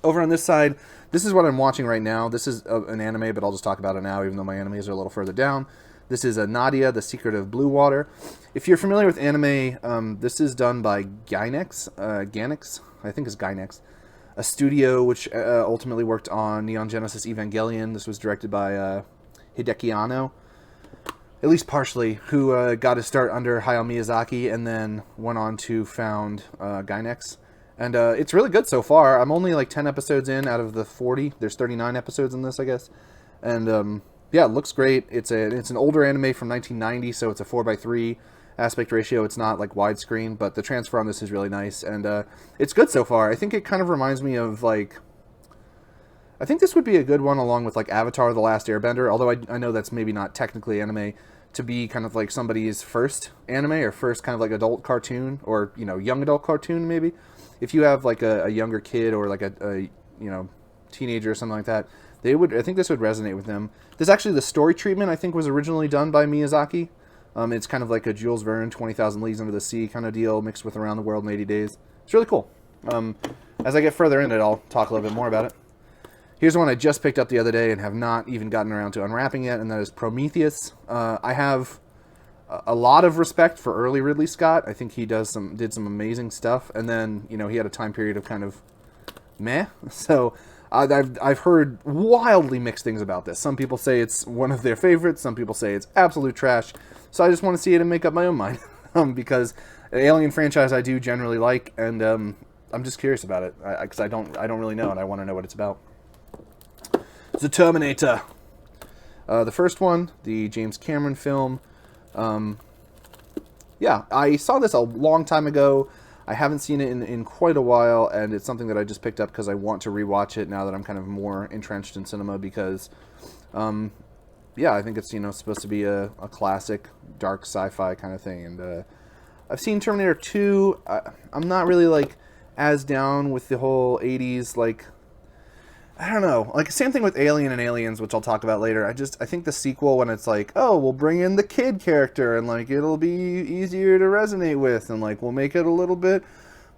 Over on this side, this is what I'm watching right now. This is an anime, but I'll just talk about it now, even though my animes are a little further down. This is Nadia, The Secret of Blue Water. If you're familiar with anime, this is done by Gainax, I think it's Gainax, a studio which ultimately worked on Neon Genesis Evangelion. This was directed by Hideki Anno, at least partially, who got his start under Hayao Miyazaki and then went on to found Gainax. And it's really good so far. I'm only like 10 episodes in out of the 40. There's 39 episodes in this, I guess. And yeah, it looks great. It's an older anime from 1990, so it's a 4:3 aspect ratio. It's not like widescreen, but the transfer on this is really nice. And it's good so far. I think it kind of reminds me of like I think this would be a good one along with like Avatar: The Last Airbender, although I know that's maybe not technically anime, to be kind of like somebody's first anime or first kind of like adult cartoon or, you know, young adult cartoon maybe. If you have like a younger kid or like a you know, teenager or something like that, I think this would resonate with them. This actually, the story treatment I think was originally done by Miyazaki. It's kind of like a Jules Verne 20,000 Leagues Under the Sea kind of deal mixed with Around the World in 80 Days. It's really cool. As I get further into it, I'll talk a little bit more about it. Here's one I just picked up the other day and have not even gotten around to unwrapping yet, and that is Prometheus. I have a lot of respect for early Ridley Scott. I think he did some amazing stuff, and then, you know, he had a time period of kind of meh. So I've heard wildly mixed things about this. Some people say it's one of their favorites. Some people say it's absolute trash. So I just want to see it and make up my own mind, because the Alien franchise I do generally like, and I'm just curious about it because I don't really know, and I want to know what it's about. The Terminator. The first one, the James Cameron film. Yeah, I saw this a long time ago. I haven't seen it in quite a while, and it's something that I just picked up because I want to rewatch it now that I'm kind of more entrenched in cinema because, yeah, I think it's, you know, supposed to be a classic dark sci-fi kind of thing. And I've seen Terminator 2. I'm not really, like, as down with the whole 80s, like, I don't know. Like, same thing with Alien and Aliens, which I'll talk about later. I think the sequel, when it's like, oh, we'll bring in the kid character, and, like, it'll be easier to resonate with, and, like, we'll make it a little bit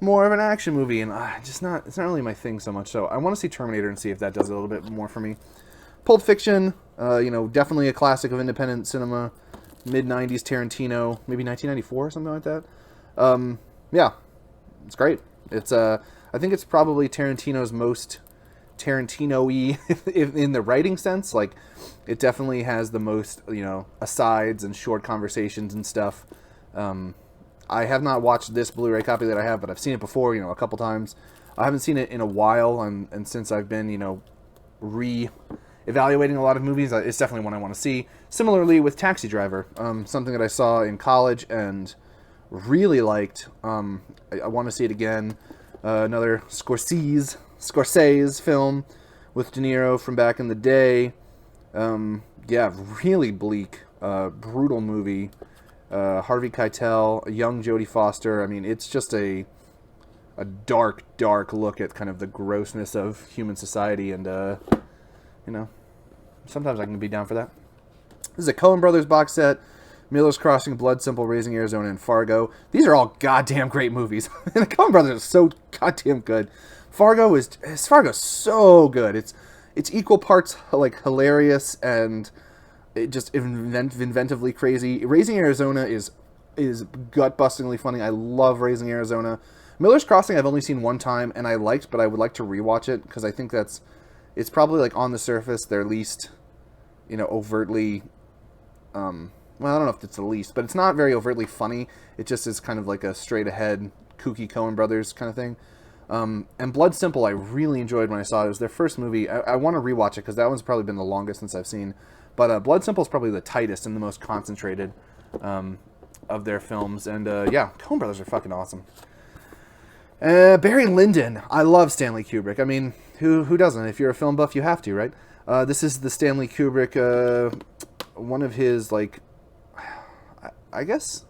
more of an action movie, and it's not really my thing so much. So I want to see Terminator and see if that does a little bit more for me. Pulp Fiction, you know, definitely a classic of independent cinema. Mid-90s Tarantino, maybe 1994 or something like that. Yeah, it's great. It's, I think it's probably Tarantino's most Tarantino-y in the writing sense. Like, it definitely has the most, you know, asides and short conversations and stuff. I have not watched this Blu-ray copy that I have, but I've seen it before, you know, a couple times. I haven't seen it in a while, and since I've been, you know, re-evaluating a lot of movies, it's definitely one I want to see. Similarly with Taxi Driver, something that I saw in college and really liked. I want to see it again. Another Scorsese film with De Niro from back in the day. Yeah, really bleak, brutal movie. Harvey Keitel, a young Jodie Foster. I mean, it's just a dark look at kind of the grossness of human society, and you know, sometimes I can be down for that. This is a Coen Brothers box set. Miller's Crossing, Blood Simple, Raising Arizona, and Fargo. These are all goddamn great movies. And the Coen Brothers are so goddamn good. Fargo's so good. It's equal parts like hilarious and it just inventively crazy. Raising Arizona is gut-bustingly funny. I love Raising Arizona. Miller's Crossing I've only seen one time and I liked, but I would like to rewatch it because I think it's probably, like, on the surface their least, you know, overtly, well, I don't know if it's the least, but it's not very overtly funny. It just is kind of like a straight-ahead, kooky Coen Brothers kind of thing. And Blood Simple I really enjoyed when I saw it. It was their first movie. I want to rewatch it because that one's probably been the longest since I've seen. But Blood Simple is probably the tightest and the most concentrated of their films. And yeah, Coen Brothers are fucking awesome. Barry Lyndon. I love Stanley Kubrick. I mean, who doesn't? If you're a film buff, you have to, right? This is the Stanley Kubrick, one of his, like, I guess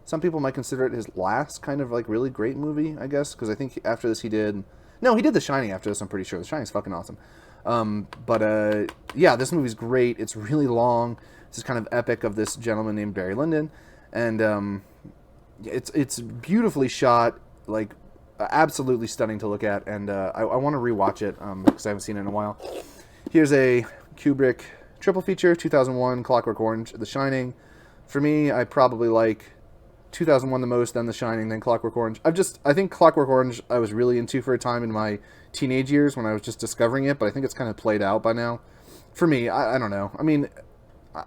some people might consider it his last kind of, like, really great movie, I guess, because I think after this he did The Shining after this, I'm pretty sure. The Shining's fucking awesome. But yeah, this movie's great. It's really long. This is kind of epic of this gentleman named Barry Lyndon, and it's beautifully shot, like, absolutely stunning to look at, and I want to rewatch it because I haven't seen it in a while. Here's a Kubrick triple feature: 2001, Clockwork Orange, The Shining. For me, I probably like 2001 the most, then The Shining, then Clockwork Orange. I think Clockwork Orange I was really into for a time in my teenage years when I was just discovering it, but I think it's kind of played out by now. For me, I don't know. I mean,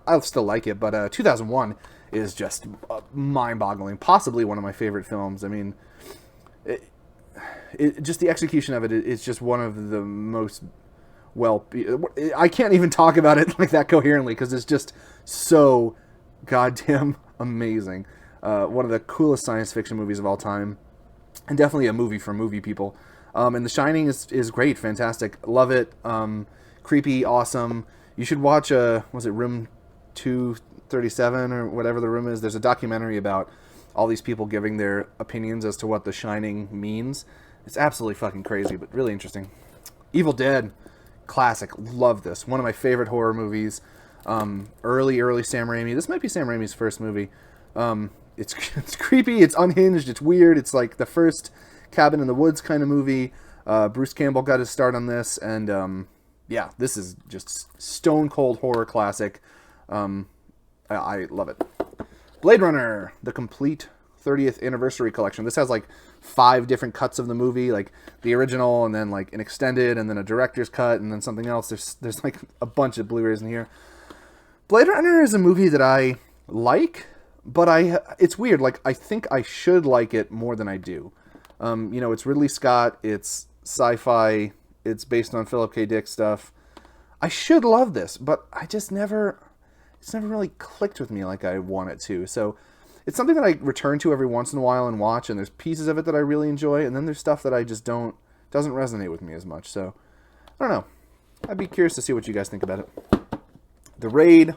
I'll still like it, but 2001 is just mind-boggling. Possibly one of my favorite films. I mean, just the execution of it is just one of the most I can't even talk about it like that coherently because it's just so goddamn amazing. One of the coolest science fiction movies of all time, and definitely a movie for movie people. And The Shining is great, fantastic, love it. Creepy, awesome. You should watch was it Room 237 or whatever the room is? There's a documentary about all these people giving their opinions as to what The Shining means. It's absolutely fucking crazy, but really interesting. Evil Dead, classic, love this. One of my favorite horror movies. Early Sam Raimi. This might be Sam Raimi's first movie. It's creepy, it's unhinged, it's weird. It's like the first Cabin in the Woods kind of movie. Bruce Campbell got his start on this, and yeah, this is just stone cold horror classic. I love it. Blade Runner, the complete 30th anniversary collection. This has like 5 different cuts of the movie, like the original, and then like an extended, and then a director's cut, and then something else. There's like a bunch of Blu-rays in here. Blade Runner is a movie that I like, but it's weird. Like, I think I should like it more than I do. It's Ridley Scott, it's sci-fi, it's based on Philip K. Dick stuff. I should love this, but it's never really clicked with me like I want it to. So it's something that I return to every once in a while and watch, and there's pieces of it that I really enjoy, and then there's stuff that I just doesn't resonate with me as much. So I don't know. I'd be curious to see what you guys think about it. The Raid,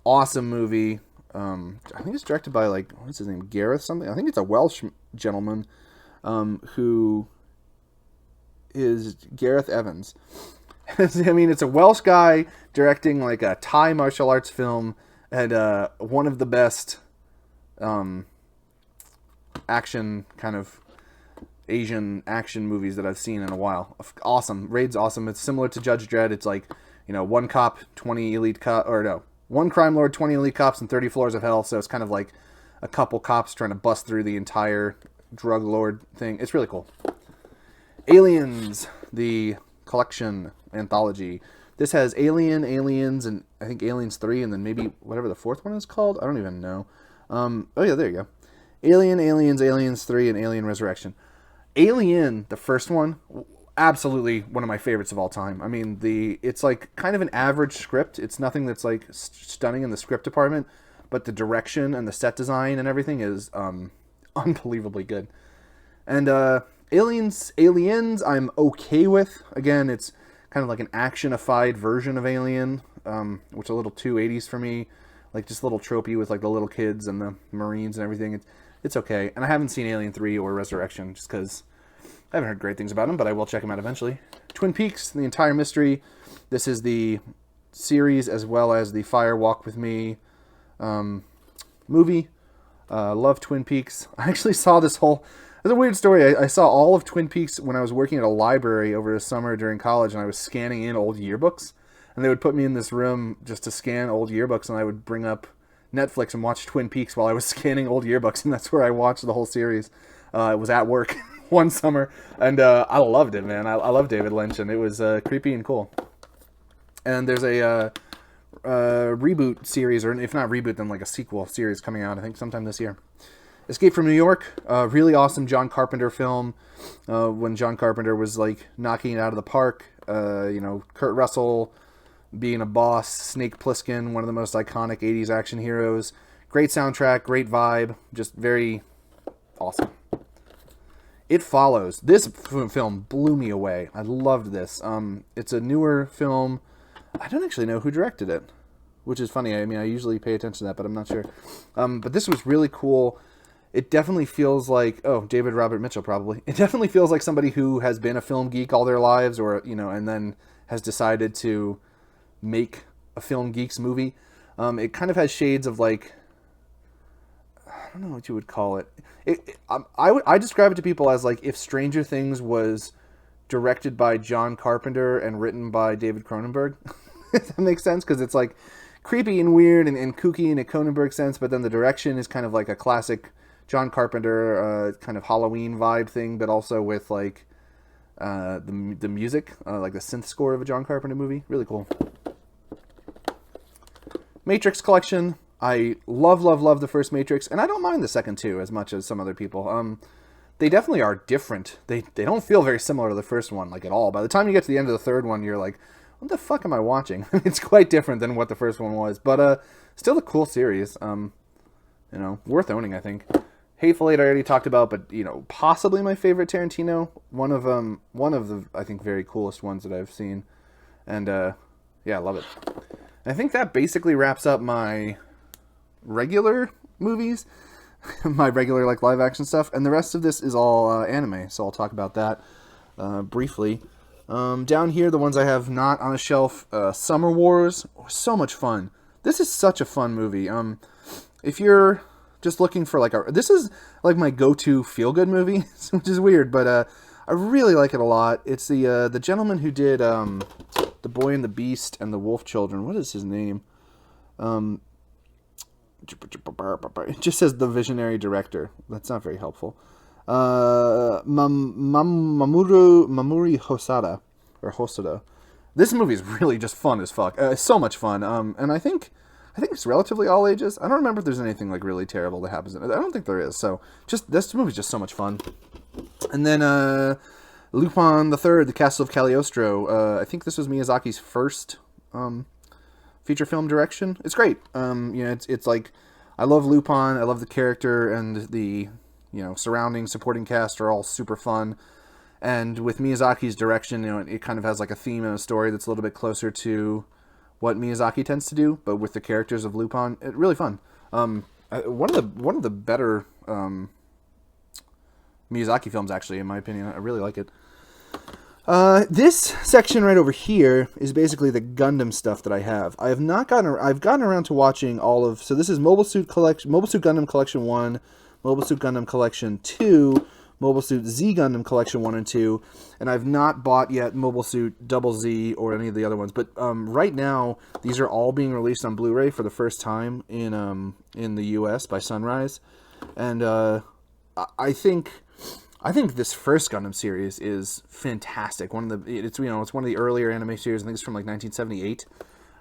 awesome movie. I think it's directed by, like, what's his name, Gareth something? I think it's a Welsh gentleman who is Gareth Evans. I mean, it's a Welsh guy directing like a Thai martial arts film, and one of the best action, kind of Asian action movies that I've seen in a while. Awesome. Raid's awesome. It's similar to Judge Dredd. It's like, one cop, 20 elite cop, or no, one crime lord, 20 elite cops, and 30 floors of hell. So it's kind of like a couple cops trying to bust through the entire drug lord thing. It's really cool. Aliens, the collection anthology. This has Alien, Aliens, and I think Aliens 3, and then maybe whatever the 4th one is called. I don't even know. Oh yeah, there you go. Alien, Aliens, Aliens 3, and Alien Resurrection. Alien, the first one, absolutely one of my favorites of all time. I mean, it's like kind of an average script. It's nothing that's like stunning in the script department, but the direction and the set design and everything is unbelievably good. And Aliens, I'm okay with. Again, it's kind of like an action-ified version of Alien, which is a little too 80s for me. Like, just a little tropey with like the little kids and the Marines and everything. It's okay. And I haven't seen Alien 3 or Resurrection just because I haven't heard great things about them, but I will check them out eventually. Twin Peaks, the entire mystery. This is the series as well as the Fire Walk With Me movie. Love Twin Peaks. I actually saw this whole... It's a weird story. I saw all of Twin Peaks when I was working at a library over the summer during college, and I was scanning in old yearbooks. And they would put me in this room just to scan old yearbooks, and I would bring up Netflix and watch Twin Peaks while I was scanning old yearbooks, and that's where I watched the whole series. It was at work one summer, and I loved it, man. I love David Lynch, and it was creepy and cool. And there's a reboot series, or if not reboot, then like a sequel series coming out, I think sometime this year. Escape from New York, really awesome John Carpenter film, when John Carpenter was like knocking it out of the park. Kurt Russell being a boss, Snake Plissken, one of the most iconic 80s action heroes. Great soundtrack, great vibe, just very awesome. It Follows. This film blew me away. I loved this. It's a newer film. I don't actually know who directed it, which is funny. I mean, I usually pay attention to that, but I'm not sure. But this was really cool. It definitely feels like, David Robert Mitchell probably. It definitely feels like somebody who has been a film geek all their lives, or, and then has decided to make a Film Geeks movie. It kind of has shades of like, I don't know what you would call it. I describe it to people as like if Stranger Things was directed by John Carpenter and written by David Cronenberg. If that makes sense, because it's like creepy and weird and kooky in a Cronenberg sense, but then the direction is kind of like a classic John Carpenter kind of Halloween vibe thing, but also with like the music, like the synth score of a John Carpenter movie. Really cool. Matrix collection. I love the first Matrix, and I don't mind the second two as much as some other people. They definitely are different. They don't feel very similar to the first one, like at all. By the time you get to the end of the third one, you're like, what the fuck am I watching? It's quite different than what the first one was, but still a cool series. Worth owning, I think. Hateful Eight I already talked about, but possibly my favorite Tarantino. One of the I think very coolest ones that I've seen, and yeah, I love it. I think that basically wraps up my regular movies, my regular like live action stuff, and the rest of this is all anime. So I'll talk about that briefly. Down here, the ones I have not on a shelf, Summer Wars, so much fun. This is such a fun movie. If you're just looking for this is like my go-to feel-good movie, which is weird, but I really like it a lot. It's the gentleman who did The Boy and the Beast and The Wolf Children. What is his name? It just says the visionary director. That's not very helpful. Mamuri Hosada. This movie is really just fun as fuck. So much fun. And I think it's relatively all ages. I don't remember if there's anything like really terrible that happens in it. I don't think there is. So this movie's just so much fun. And then Lupin the Third, The Castle of Cagliostro. I think this was Miyazaki's first feature film direction. It's great. It's like, I love Lupin. I love the character, and the surrounding supporting cast are all super fun. And with Miyazaki's direction, it kind of has like a theme and a story that's a little bit closer to what Miyazaki tends to do, but with the characters of Lupin, it's really fun. One of the better Miyazaki films, actually, in my opinion. I really like it. This section right over here is basically the Gundam stuff that I have. I've gotten around to watching all of. So this is Mobile Suit Gundam Collection 1, Mobile Suit Gundam Collection 2, Mobile Suit Z Gundam Collection 1 and 2, and I've not bought yet Mobile Suit Double Z or any of the other ones. But right now, these are all being released on Blu-ray for the first time in the U.S. by Sunrise, and I think this first Gundam series is fantastic. It's one of the earlier anime series. I think it's from like 1978.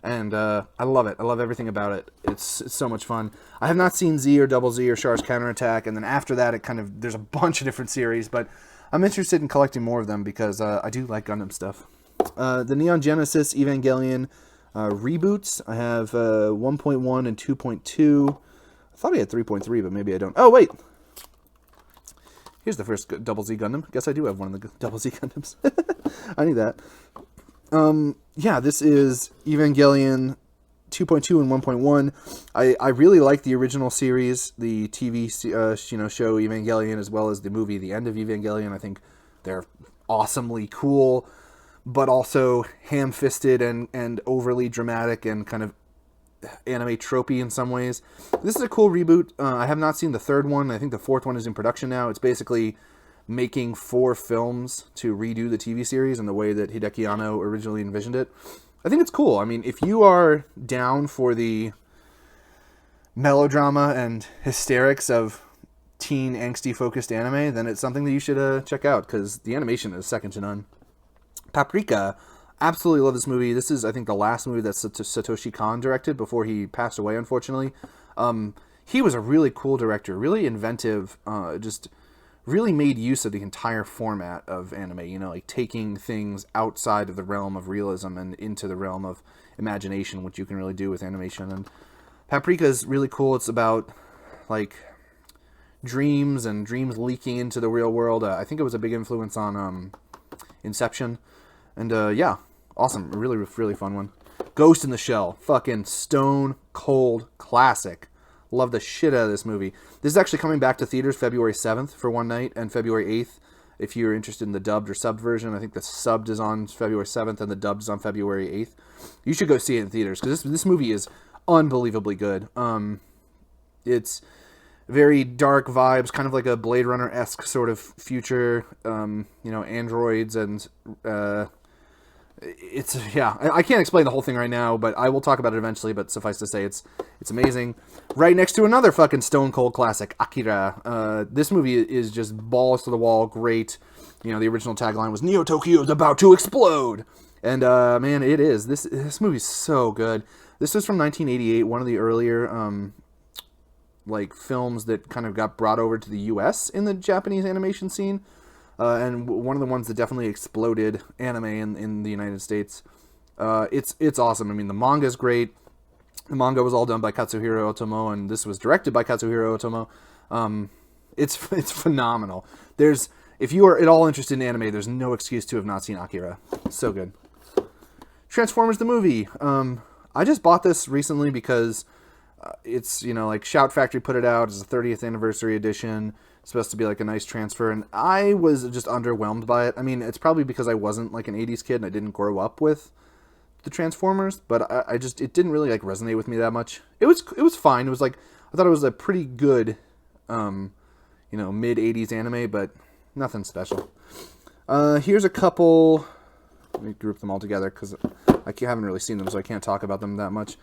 And I love it. I love everything about it. It's so much fun. I have not seen Z or Double Z or Char's Counterattack, and then after that, there's a bunch of different series, but I'm interested in collecting more of them because I do like Gundam stuff. The Neon Genesis Evangelion reboots. I have 1.1 and 2.2. I thought I had 3.3, but maybe I don't. Oh, wait. Here's the first Double Z Gundam. Guess I do have one of the Double Z Gundams. I need that. Yeah, this is Evangelion 2.2 and 1.1. I really like the original series, the TV show Evangelion, as well as the movie The End of Evangelion. I think they're awesomely cool, but also ham-fisted and overly dramatic and kind of anime tropey in some ways. This is a cool reboot. I have not seen the third one. I think the fourth one is in production now. It's basically making 4 films to redo the TV series in the way that Hideki Anno originally envisioned it. I think it's cool. I mean, if you are down for the melodrama and hysterics of teen angsty-focused anime, then it's something that you should check out, because the animation is second to none. Paprika, absolutely love this movie. This is, I think, the last movie that Satoshi Kon directed before he passed away, unfortunately. He was a really cool director, really inventive, just really made use of the entire format of anime, like taking things outside of the realm of realism and into the realm of imagination, which you can really do with animation. And Paprika is really cool. It's about like dreams and dreams leaking into the real world. I think it was a big influence on Inception. And yeah, awesome. Really, really fun one. Ghost in the Shell. Fucking stone cold classic. Love the shit out of this movie. This is actually coming back to theaters February 7th for one night and February 8th if you're interested in the dubbed or subbed version. I think the subbed is on February 7th and the dubbed is on February 8th. You should go see it in theaters because this movie is unbelievably good. It's very dark vibes, kind of like a Blade Runner-esque sort of future, androids and... I can't explain the whole thing right now, but I will talk about it eventually, but suffice to say, it's amazing. Right next to another fucking stone cold classic, Akira. This movie is just balls to the wall, great. The original tagline was, Neo Tokyo is about to explode! And, man, it is. This movie's so good. This was from 1988, one of the earlier, films that kind of got brought over to the U.S. in the Japanese animation scene. And one of the ones that definitely exploded anime in the United States. It's awesome. I mean, the manga is great. The manga was all done by Katsuhiro Otomo, and this was directed by Katsuhiro Otomo. It's phenomenal. If you are at all interested in anime, there's no excuse to have not seen Akira. So good. Transformers the movie. I just bought this recently because it's, like Shout Factory put it out as a 30th anniversary edition. It's supposed to be like a nice transfer, and I was just underwhelmed by it. I mean, it's probably because I wasn't like an 80s kid and I didn't grow up with the Transformers, but it didn't really like resonate with me that much. It was fine. It was like, I thought it was a pretty good mid 80s anime, but nothing special. Here's a couple. Let me group them all together because I haven't really seen them, so I can't talk about them that much.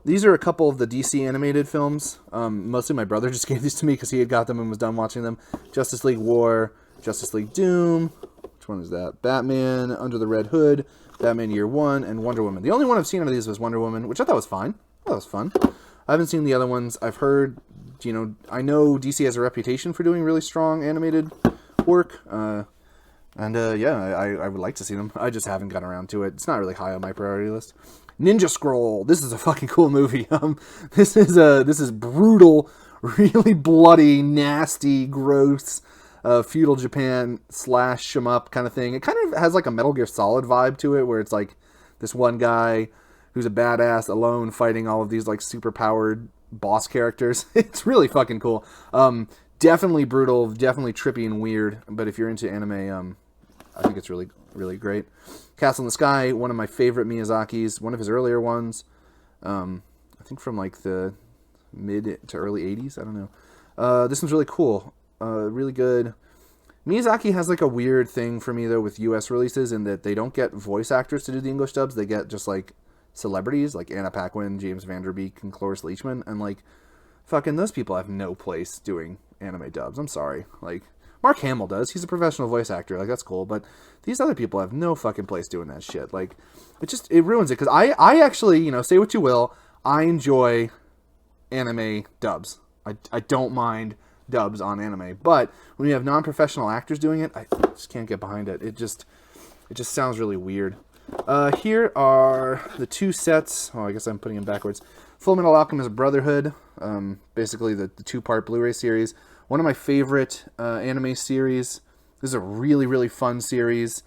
These are a couple of the DC animated films. Mostly my brother just gave these to me because he had got them and was done watching them. Justice League War, Justice League Doom. Which one is that? Batman Under the Red Hood, Batman Year One, and Wonder Woman. The only one I've seen of these was Wonder Woman, which I thought was fine. That was fun. I haven't seen the other ones. I've heard, I know DC has a reputation for doing really strong animated work. I would like to see them. I just haven't gotten around to it. It's not really high on my priority list. Ninja Scroll. This is a fucking cool movie. This is brutal, really bloody, nasty, gross, feudal Japan / shmup kind of thing. It kind of has like a Metal Gear Solid vibe to it, where it's like this one guy who's a badass alone fighting all of these like super powered boss characters. It's really fucking cool. Definitely brutal, definitely trippy and weird, but if you're into anime, I think it's really, really great. Castle in the Sky, one of my favorite Miyazaki's, one of his earlier ones. I think from like the mid to early 80s, I don't know. This one's really cool, really good. Miyazaki has like a weird thing for me though with US releases in that they don't get voice actors to do the English dubs, they get just like celebrities like Anna Paquin, James Van Der Beek, and Cloris Leachman, and like fucking those people have no place doing anime dubs. I'm sorry. Like Mark Hamill does. He's a professional voice actor. Like that's cool. But these other people have no fucking place doing that shit. Like it ruins it. Because I actually, say what you will, I enjoy anime dubs. I don't mind dubs on anime. But when you have non-professional actors doing it, I just can't get behind it. It just sounds really weird. Here are the two sets. Oh, I guess I'm putting them backwards. Fullmetal Alchemist Brotherhood. Basically the two-part Blu-ray series. One of my favorite anime series. This is a really, really fun series.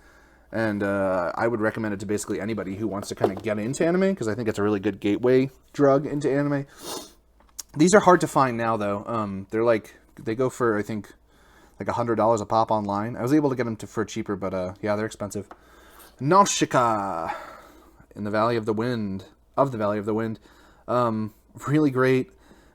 And I would recommend it to basically anybody who wants to kind of get into anime, because I think it's a really good gateway drug into anime. These are hard to find now, though. They go for, I think, like $100 a pop online. I was able to get them for cheaper, but yeah, they're expensive. Nausicaa in the Valley of the Wind. Really great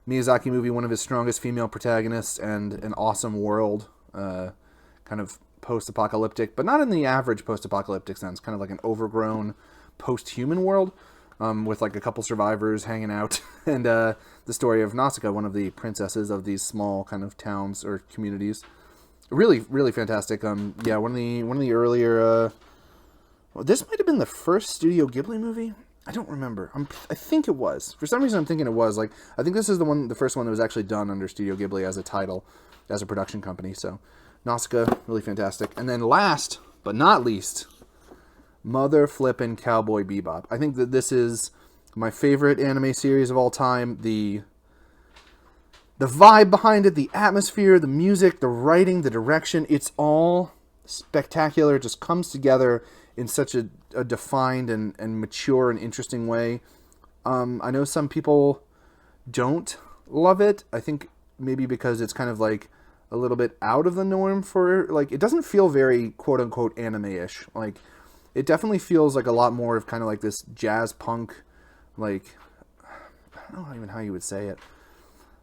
Miyazaki movie, one of his strongest female protagonists, and an awesome world, kind of post-apocalyptic, but not in the average post-apocalyptic sense, kind of like an overgrown post-human world, with like a couple survivors hanging out, and the story of Nausicaa, one of the princesses of these small kind of towns or communities. Really, really fantastic. Yeah, one of the earlier. This might have been the first Studio Ghibli movie. I don't remember. I think it was. For some reason, I'm thinking it was. Like, I think this is the first one that was actually done under Studio Ghibli as a title, as a production company. So, Nausicaa, really fantastic. And then last but not least, Mother Flippin' Cowboy Bebop. I think that this is my favorite anime series of all time. The vibe behind it, the atmosphere, the music, the writing, the direction, it's all spectacular. It just comes together in such a defined and mature and interesting way. I know some people don't love it. I think maybe because it's kind of like a little bit out of the norm for, like, it doesn't feel very quote-unquote anime-ish. Like, it definitely feels like a lot more of kind of like this jazz punk, like, I don't know even how you would say it.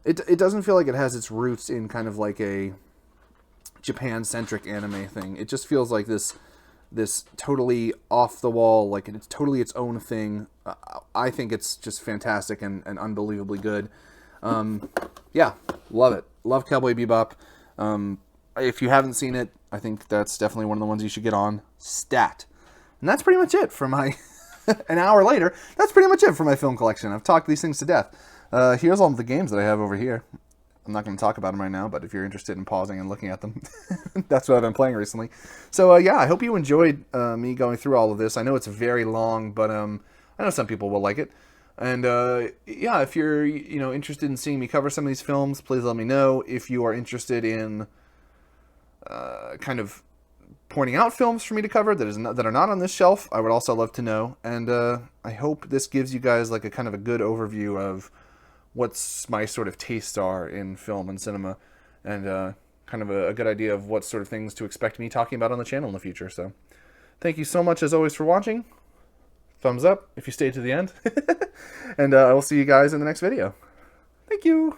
It doesn't feel like it has its roots in kind of like a Japan-centric anime thing. It just feels like this totally off the wall, like it's totally its own thing. I think it's just fantastic and unbelievably good. Yeah, love it. Love Cowboy Bebop. If you haven't seen it, I think that's definitely one of the ones you should get on stat. And that's pretty much it for my, an hour later, that's pretty much it for my film collection. I've talked these things to death. Here's all of the games that I have over here. I'm not going to talk about them right now, but if you're interested in pausing and looking at them, that's what I've been playing recently. So, yeah, I hope you enjoyed me going through all of this. I know it's very long, but I know some people will like it. And yeah, if you're interested in seeing me cover some of these films, please let me know. If you are interested in kind of pointing out films for me to cover that are not on this shelf, I would also love to know. And I hope this gives you guys like a kind of a good overview of what's my sort of tastes are in film and cinema, and kind of a good idea of what sort of things to expect me talking about on the channel in the future. So thank you so much as always for watching. Thumbs up if you stayed to the end. And I will see you guys in the next video. Thank you.